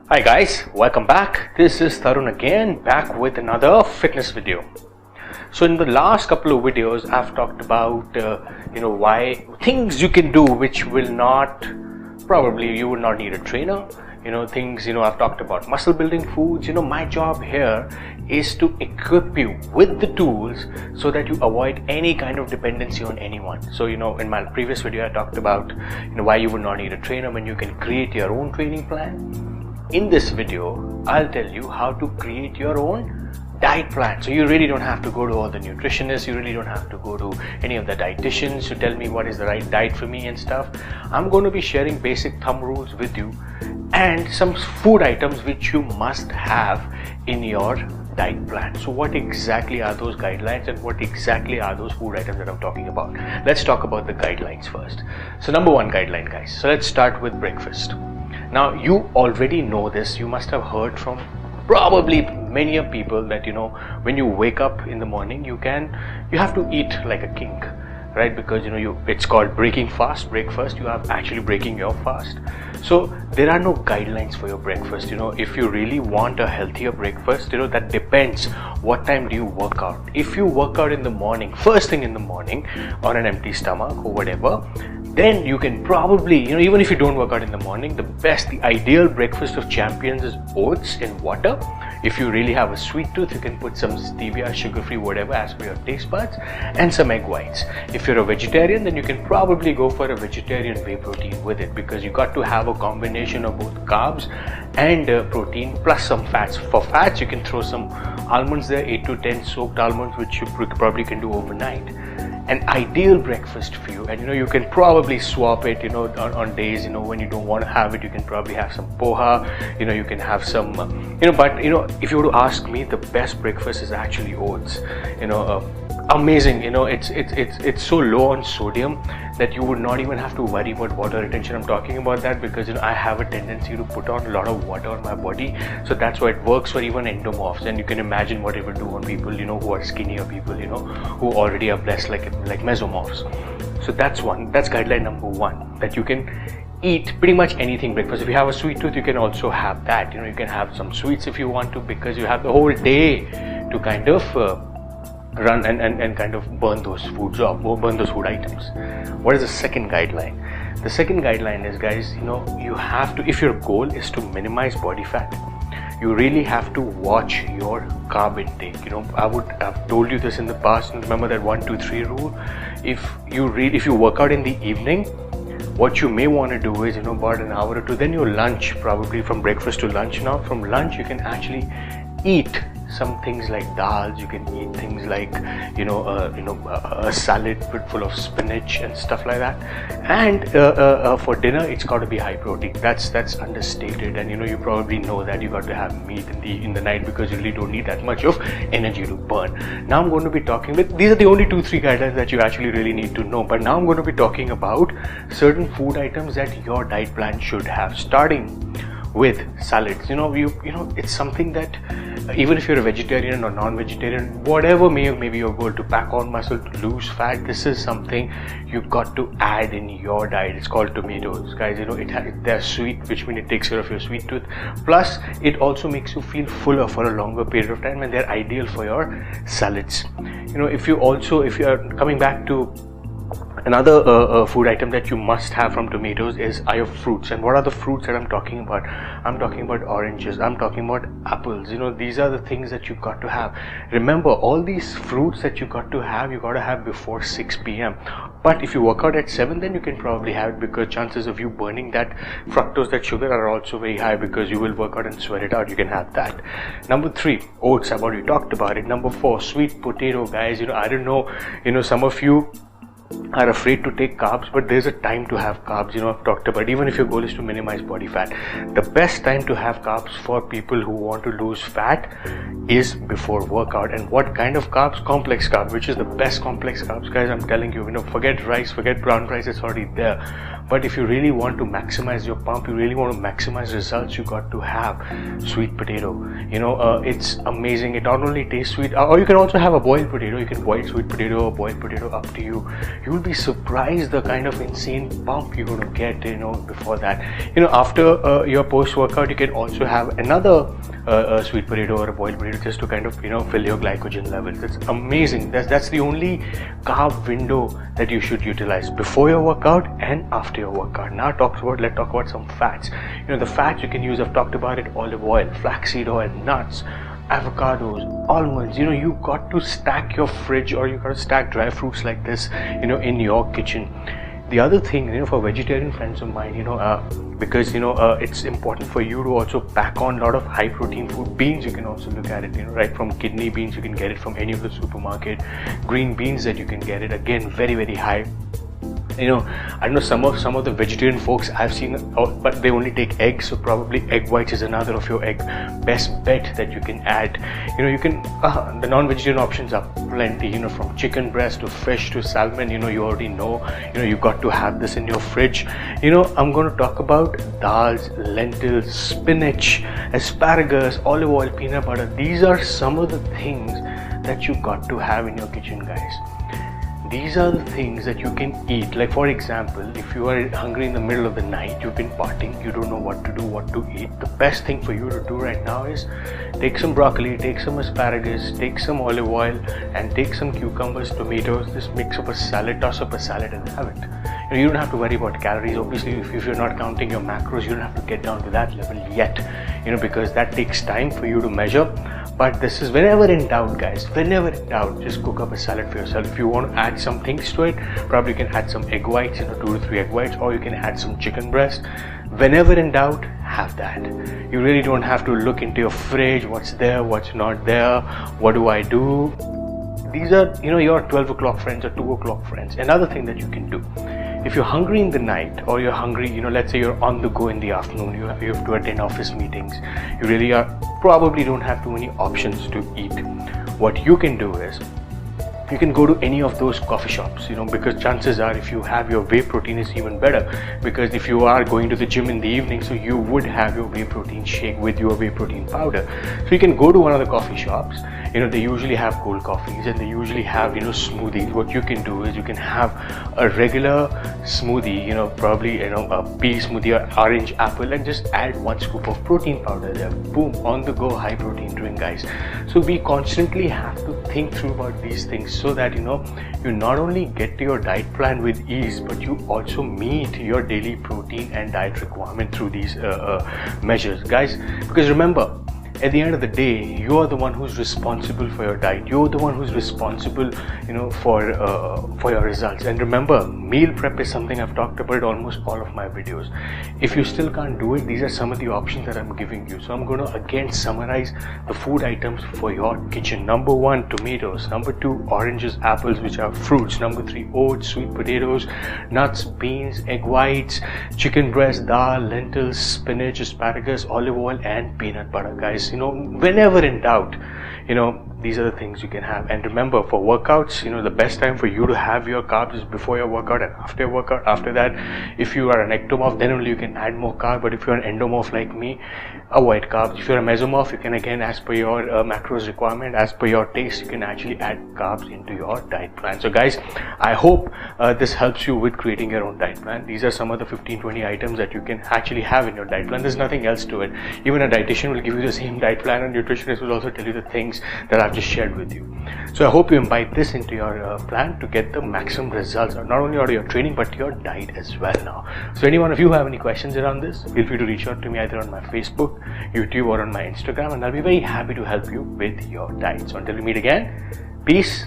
Hi guys, welcome back. This is Tarun again, back with another fitness video. So in the last couple of videos I've talked about why things you can do which will not, probably you will not need a trainer, things, I've talked about muscle building foods. My job here is to equip you with the tools so that you avoid any kind of dependency on anyone. So in my previous video I talked about why you would not need a trainer when you can create your own training plan. In this video, I'll tell you how to create your own diet plan. So you really don't have to go to all the nutritionists, you really don't have to go to any of the dietitians to tell me what is the right diet for me and stuff. I'm going to be sharing basic thumb rules with you and some food items which you must have in your diet plan. So what exactly are those guidelines and what exactly are those food items that I'm talking about? Let's talk about the guidelines first. So number one guideline, guys. So let's start with breakfast. Now you already know this, you must have heard from probably many of people that when you wake up in the morning you have to eat like a king, right? Because it's called breaking fast, breakfast. You are actually breaking your fast. So there are no guidelines for your breakfast. If you really want a healthier breakfast, that depends what time do you work out. If you work out in the morning, first thing in the morning on an empty stomach or whatever, then you can probably, even if you don't work out in the morning, the ideal breakfast of champions is oats in water. If you really have a sweet tooth, you can put some stevia, sugar-free, whatever, as per your taste buds, and some egg whites. If you're a vegetarian, then you can probably go for a vegetarian whey protein with it, because you got to have a combination of both carbs and protein plus some fats. For fats, you can throw some almonds there, 8 to 10 soaked almonds, which you probably can do overnight. An ideal breakfast for you, and you can probably swap it on days when you don't want to have it. You can probably have some poha, you can have some but if you were to ask me, the best breakfast is actually oats. Amazing. It's so low on sodium that you would not even have to worry about water retention. I'm talking about that because I have a tendency to put on a lot of water on my body, so that's why it works for even endomorphs. And you can imagine what it would do on people who are skinnier people, who already are blessed like mesomorphs. So that's guideline number one, that you can eat pretty much anything breakfast. If you have a sweet tooth, you can also have that. You can have some sweets if you want to, because you have the whole day to kind of run and kind of burn those foods off, or burn those food items. What is the second guideline? The second guideline is, guys, you have to, if your goal is to minimize body fat, you really have to watch your carb intake. I've told you this in the past, and remember that 1, 2, 3 rule. If you work out in the evening, what you may want to do is about an hour or two, then your lunch, probably from breakfast to lunch. Now from lunch you can actually eat some things like dals. You can eat things like a salad full of spinach and stuff like that. And for dinner, it's got to be high protein. That's understated, and you probably know that you got to have meat in the night, because you really don't need that much of energy to burn. Now I'm going to be talking with, these are the only 2-3 guidelines that you actually really need to know, but now I'm going to be talking about certain food items that your diet plan should have, starting with salads. It's something that even if you're a vegetarian or non-vegetarian, whatever maybe your goal, to pack on muscle, to lose fat, this is something you've got to add in your diet. It's called tomatoes, guys. They're sweet, which means it takes care of your sweet tooth, plus it also makes you feel fuller for a longer period of time, and they're ideal for your salads. If you are coming back to another food item that you must have from tomatoes are your fruits. And what are the fruits that I'm talking about? I'm talking about oranges, I'm talking about apples. These are the things that you got to have. Remember, all these fruits that you got to have before 6 p.m. But if you work out at 7, then you can probably have it, because chances of you burning that fructose, that sugar, are also very high, because you will work out and sweat it out. You can have that. Number 3, oats. I've already talked about it. Number 4, sweet potato, guys. I don't know, some of you are afraid to take carbs, but there's a time to have carbs. I've talked about, even if your goal is to minimize body fat, the best time to have carbs for people who want to lose fat is before workout. And what kind of carbs? Complex carbs, which is the best complex carbs, guys. I'm telling you, forget rice, forget brown rice, it's already there. But if you really want to maximize your pump, you really want to maximize results, you got to have sweet potato. It's amazing. It not only tastes sweet, or you can also have a boiled potato. You can boil sweet potato or boiled potato, up to you. You will be surprised the kind of insane pump you're going to get before that. After your post-workout, you can also have another sweet potato or a boiled potato, just to kind of fill your glycogen levels. It's amazing. That's the only carb window that you should utilize, before your workout and after your workout. Now let's talk about some fats. The fats you can use, I've talked about it: olive oil, flaxseed oil, nuts, avocados, almonds. You got to stack your fridge, or you got to stack dry fruits like this in your kitchen. The other thing, for vegetarian friends of mine, because it's important for you to also pack on a lot of high protein food. Beans, you can also look at it, right from kidney beans. You can get it from any of the supermarket. Green beans, that you can get it, again, very, very high. I know some of the vegetarian folks I've seen, but they only take eggs, so probably egg whites is another of your best bet that you can add. You can the non-vegetarian options are plenty, from chicken breast to fish to salmon. You already know, you got to have this in your fridge. I'm going to talk about dals, lentils, spinach, asparagus, olive oil, peanut butter. These are some of the things that you got to have in your kitchen, guys. These are the things that you can eat. Like, for example, if you are hungry in the middle of the night, you've been partying, you don't know what to do, what to eat, the best thing for you to do right now is take some broccoli, take some asparagus, take some olive oil, and take some cucumbers, tomatoes. Just mix up a salad, toss up a salad, and have it. You don't have to worry about calories. Obviously, if you're not counting your macros, you don't have to get down to that level yet, because that takes time for you to measure. But this is whenever in doubt, guys. Whenever in doubt, just cook up a salad for yourself. If you want to add some things to it, probably you can add some egg whites, 2 to 3 egg whites, or you can add some chicken breast. Whenever in doubt, have that. You really don't have to look into your fridge, what's there, what's not there, what do I do. These are, your 12 o'clock friends or 2 o'clock friends. Another thing that you can do, if you're hungry in the night, or you're hungry, let's say you're on the go in the afternoon, you have to attend office meetings, you really probably don't have too many options to eat. What you can do is, you can go to any of those coffee shops, because chances are, if you have your whey protein, is even better, because if you are going to the gym in the evening, so you would have your whey protein shake with your whey protein powder. So you can go to one of the coffee shops. They usually have cold coffees, and they usually have smoothies. What you can do is, you can have a regular smoothie, probably a pea smoothie or orange apple, and just add 1 scoop of protein powder there. Boom, on the go, high protein drink, guys. So we constantly have to think through about these things, so that you not only get to your diet plan with ease, but you also meet your daily protein and diet requirement through these measures, guys. Because remember, at the end of the day, you are the one who's responsible for your diet. You're the one who's responsible, for your results. And remember, meal prep is something I've talked about in almost all of my videos. If you still can't do it, these are some of the options that I'm giving you. So I'm going to again summarize the food items for your kitchen. Number 1, tomatoes. Number 2, oranges, apples, which are fruits. Number 3, oats, sweet potatoes, nuts, beans, egg whites, chicken breast, dal, lentils, spinach, asparagus, olive oil, and peanut butter, guys. Whenever in doubt, these are the things you can have. And remember, for workouts, the best time for you to have your carbs is before your workout and after your workout. After that, if you are an ectomorph, then only you can add more carb. But if you're an endomorph like me, avoid carbs. If you're a mesomorph, you can, again, as per your macros requirement, as per your taste, you can actually add carbs into your diet plan. So guys, I hope this helps you with creating your own diet plan. These are some of the 15-20 items that you can actually have in your diet plan. There's nothing else to it. Even a dietitian will give you the same diet plan, and nutritionist will also tell you the things that I've just shared with you. So I hope you imbibe this into your plan to get the maximum results, not only out of your training, but your diet as well now. So any one of you have any questions around this, feel free to reach out to me either on my Facebook, YouTube, or on my Instagram, and I'll be very happy to help you with your diet. So until we meet again, peace.